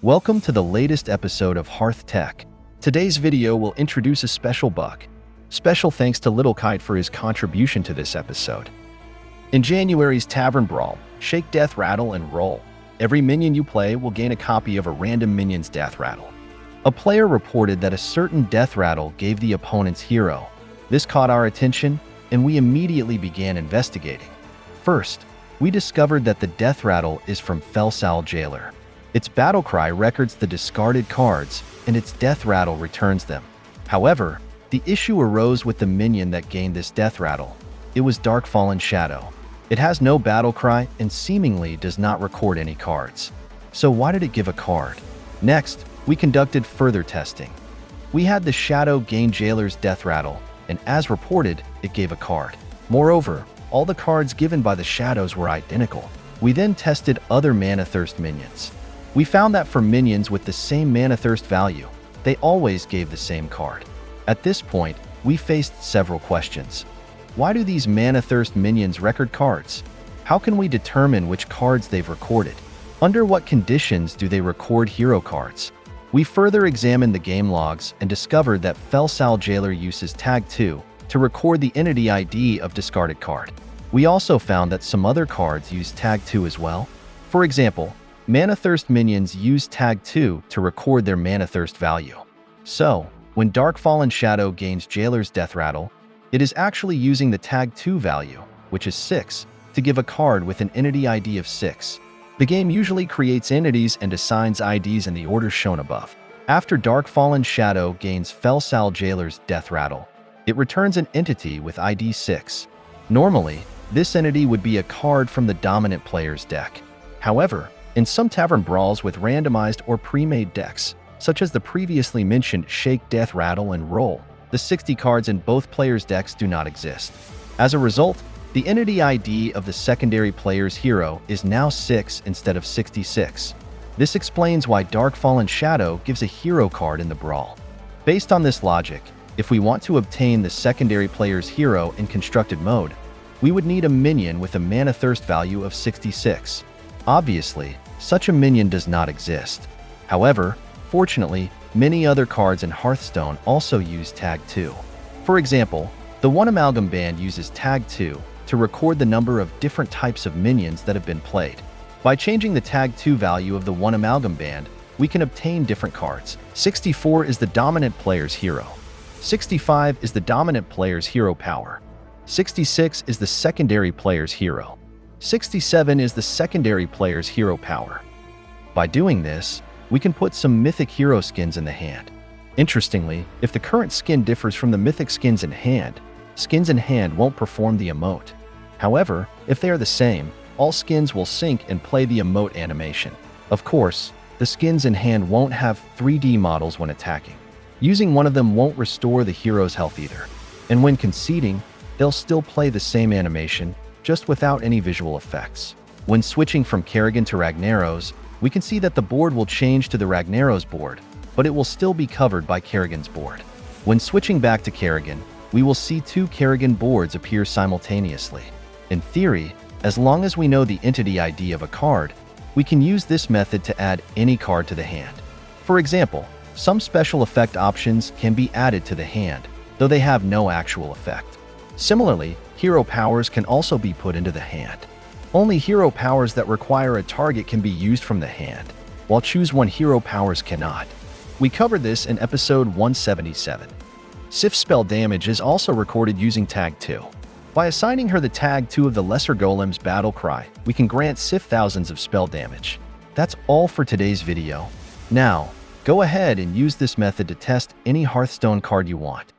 Welcome to the latest episode of Hearth Tech. Today's video will introduce a special bug. Special thanks to Little Kite for his contribution to this episode. In January's Tavern Brawl, shake death rattle and roll. Every minion you play will gain a copy of a random minion's death rattle. A player reported that a certain death rattle gave the opponent's hero. This caught our attention, and we immediately began investigating. First, we discovered that the death rattle is from Felsal Jailer. Its battle cry records the discarded cards, and its death rattle returns them. However, the issue arose with the minion that gained this death rattle. It was Darkfallen Shadow. It has no battle cry and seemingly does not record any cards. So why did it give a card? Next, we conducted further testing. We had the Shadow gain Jailer's death rattle, and as reported, it gave a card. Moreover, all the cards given by the Shadows were identical. We then tested other Mana Thirst minions. We found that for minions with the same Mana Thirst value, they always gave the same card. At this point, we faced several questions. Why do these Mana Thirst minions record cards? How can we determine which cards they've recorded? Under what conditions do they record hero cards? We further examined the game logs and discovered that Felsal Jailer uses Tag 2 to record the entity ID of discarded card. We also found that some other cards use Tag 2 as well. For example, Mana Thirst minions use Tag 2 to record their Mana Thirst value. So, when Darkfallen Shadow gains Jailer's death rattle, it is actually using the Tag 2 value, which is 6, to give a card with an entity ID of 6. The game usually creates entities and assigns IDs in the order shown above. After Darkfallen Shadow gains Felsal Jailer's death rattle, it returns an entity with ID 6. Normally, this entity would be a card from the dominant player's deck. However, in some Tavern Brawls with randomized or pre-made decks, such as the previously mentioned Shake, Death, Rattle, and Roll, the 60 cards in both players' decks do not exist. As a result, the entity ID of the secondary player's hero is now 6 instead of 66. This explains why Darkfallen Shadow gives a hero card in the Brawl. Based on this logic, if we want to obtain the secondary player's hero in constructed mode, we would need a minion with a Mana Thirst value of 66. Obviously, such a minion does not exist. However, fortunately, many other cards in Hearthstone also use Tag 2. For example, the One Amalgam Band uses Tag 2 to record the number of different types of minions that have been played. By changing the Tag 2 value of the One Amalgam Band, we can obtain different cards. 64 is the dominant player's hero. 65 is the dominant player's hero power. 66 is the secondary player's hero. 67 is the secondary player's hero power. By doing this, we can put some mythic hero skins in the hand. Interestingly, if the current skin differs from the mythic skins in hand won't perform the emote. However, if they are the same, all skins will sync and play the emote animation. Of course, the skins in hand won't have 3D models when attacking. Using one of them won't restore the hero's health either. And when conceding, they'll still play the same animation, just without any visual effects. When switching from Kerrigan to Ragnaros, we can see that the board will change to the Ragnaros board, but it will still be covered by Kerrigan's board. When switching back to Kerrigan, we will see two Kerrigan boards appear simultaneously. In theory, as long as we know the entity ID of a card, we can use this method to add any card to the hand. For example, some special effect options can be added to the hand, though they have no actual effect. Similarly, hero powers can also be put into the hand. Only hero powers that require a target can be used from the hand, while choose one hero powers cannot. We covered this in episode 177. Sif's spell damage is also recorded using Tag 2. By assigning her the Tag 2 of the Lesser Golem's battle cry, we can grant Sif thousands of spell damage. That's all for today's video. Now, go ahead and use this method to test any Hearthstone card you want.